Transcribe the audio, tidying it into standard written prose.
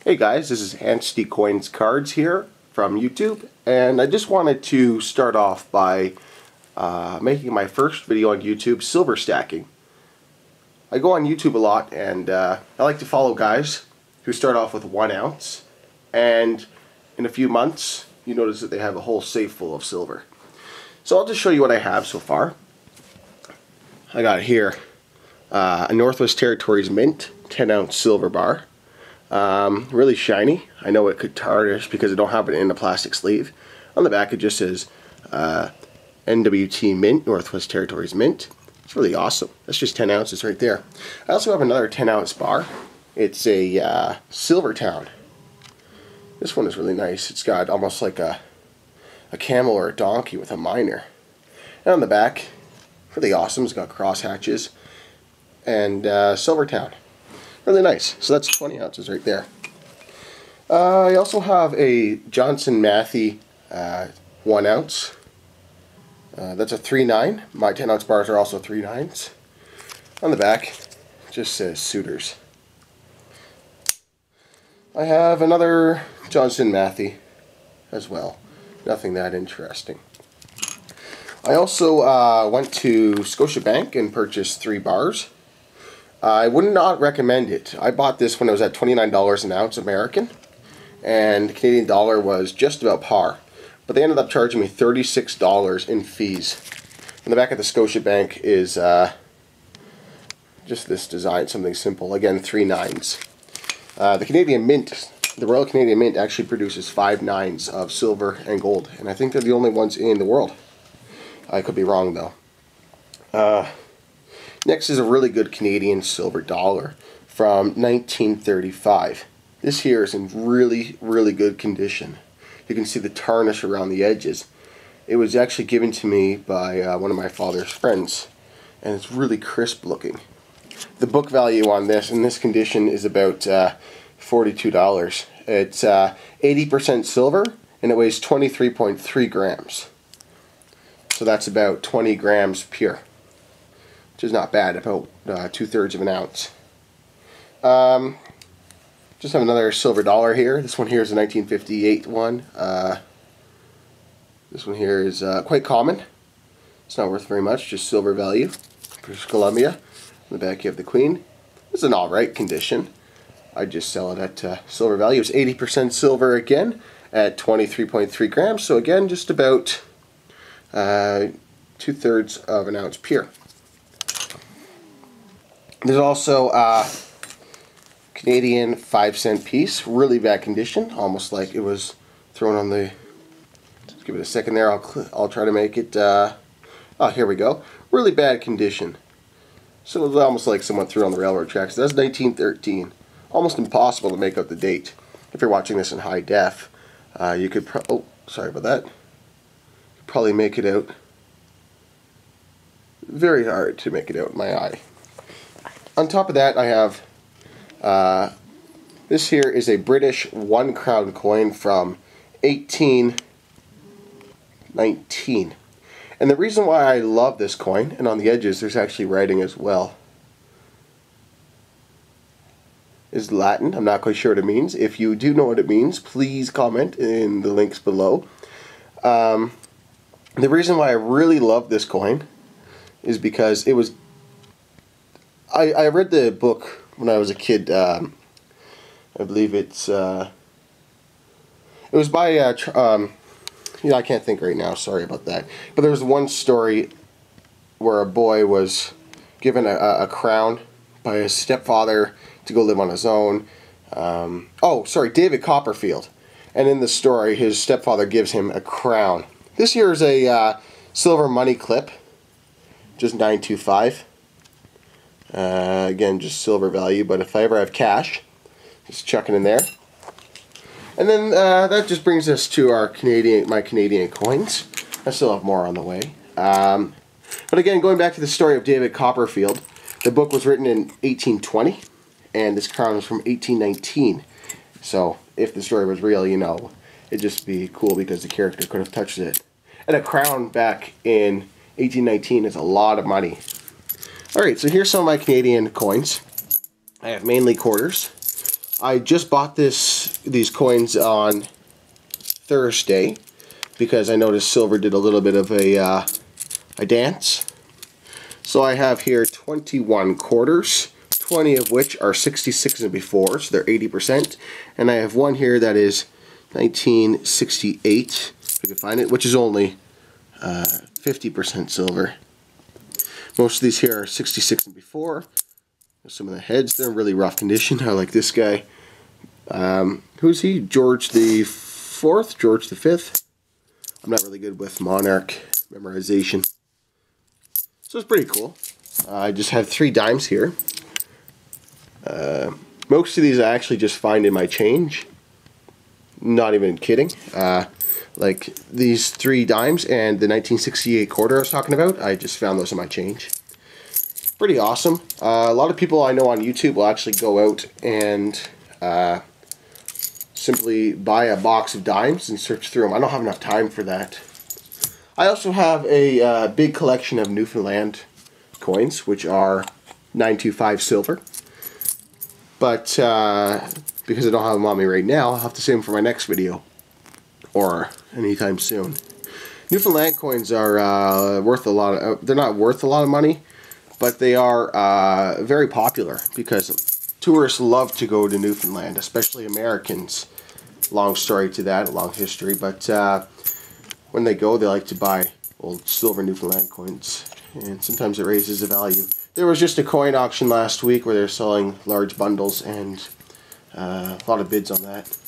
Hey guys, this is Anstey Coins Cards here from YouTube, and I just wanted to start off by making my first video on YouTube, silver stacking. I go on YouTube a lot, and I like to follow guys who start off with 1 ounce, and in a few months you notice that they have a whole safe full of silver. So I'll just show you what I have so far. I got here a Northwest Territories Mint 10-ounce silver bar. Really shiny. I know it could tarnish because I don't have it in a plastic sleeve. On the back it just says NWT Mint, Northwest Territories Mint. It's really awesome. That's just 10 ounces right there. I also have another 10-ounce bar. It's a Silver Town. This one is really nice. It's got almost like a camel or a donkey with a miner. And on the back, really awesome. It's got cross hatches and Silver Town. Really nice. So that's 20 ounces right there. I also have a Johnson Matthey 1 ounce. That's a 3.9. My 10-ounce bars are also 3.9s. On the back, it just says Suitors. I have another Johnson Matthey as well. Nothing that interesting. I also went to Scotiabank and purchased 3 bars. I would not recommend it. I bought this when it was at $29 an ounce American, and the Canadian dollar was just about par. But they ended up charging me $36 in fees. On the back of the Scotiabank is just this design, something simple. Again, 3.9s. The Canadian Mint, the Royal Canadian Mint, actually produces 5 9s of silver and gold, and I think they're the only ones in the world. I could be wrong though. Next is a really good Canadian silver dollar from 1935. This here is in really, really good condition. You can see the tarnish around the edges. It was actually given to me by one of my father's friends, and it's really crisp looking. The book value on this in this condition is about $42. It's 80% silver, and it weighs 23.3 grams. So that's about 20 grams pure, which is not bad, about 2/3 of an ounce. Just have another silver dollar here. This one here is a 1958 one. This one here is quite common. It's not worth very much, just silver value. British Columbia. On the back you have the Queen. It's an alright condition. I just sell it at silver value. It's 80% silver again at 23.3 grams. So again, just about 2/3 of an ounce pure. There's also a Canadian 5-cent piece, really bad condition, almost like it was thrown on the. Just give it a second there. I'll try to make it. Oh, here we go. Really bad condition. So it was almost like someone threw it on the railroad tracks. That's 1913. Almost impossible to make out the date. If you're watching this in high def, you could. Oh, sorry about that. Probably make it out. Very hard to make it out in my eye. On top of that, I have this here is a British 1 crown coin from 1819. And the reason why I love this coin, and on the edges there's actually writing as well, is Latin. I'm not quite sure what it means. If you do know what it means, please comment in the links below. The reason why I really love this coin is because it was. I read the book when I was a kid. I believe it's. It was by. I can't think right now. Sorry about that. But there was one story where a boy was given a crown by his stepfather to go live on his own. Oh, sorry, David Copperfield. And in the story, his stepfather gives him a crown. This here is a silver money clip, just 925. Again, just silver value, but if I ever have cash, just chuck it in there. And then that just brings us to our my Canadian coins. I still have more on the way. But again, going back to the story of David Copperfield, the book was written in 1820, and this crown was from 1819. So if the story was real, you know, it'd just be cool because the character could have touched it. And a crown back in 1819 is a lot of money. Alright, so here's some of my Canadian coins. I have mainly quarters. I just bought these coins on Thursday because I noticed silver did a little bit of a dance. So I have here 21 quarters, 20 of which are 66 and before, so they're 80%. And I have one here that is 1968, if you can find it, which is only 50% silver. Most of these here are 66 and before. Some of the heads, they're in really rough condition. I like this guy. Who's he? George the Fourth? George the Fifth? I'm not really good with monarch memorization. So it's pretty cool. I just have 3 dimes here. Most of these I actually just find in my change. Not even kidding. Like these 3 dimes and the 1968 quarter I was talking about, I just found those in my change. Pretty awesome. A lot of people I know on YouTube will actually go out and simply buy a box of dimes and search through them. I don't have enough time for that. I also have a big collection of Newfoundland coins, which are 925 silver. But because I don't have them on me right now, I'll have to save them for my next video or anytime soon. Newfoundland coins are worth a lot of, they're not worth a lot of money, but they are very popular because tourists love to go to Newfoundland, especially Americans. Long story to that, a long history, but when they go, they like to buy old silver Newfoundland coins, and sometimes it raises the value. There was just a coin auction last week where they're selling large bundles, and a lot of bids on that.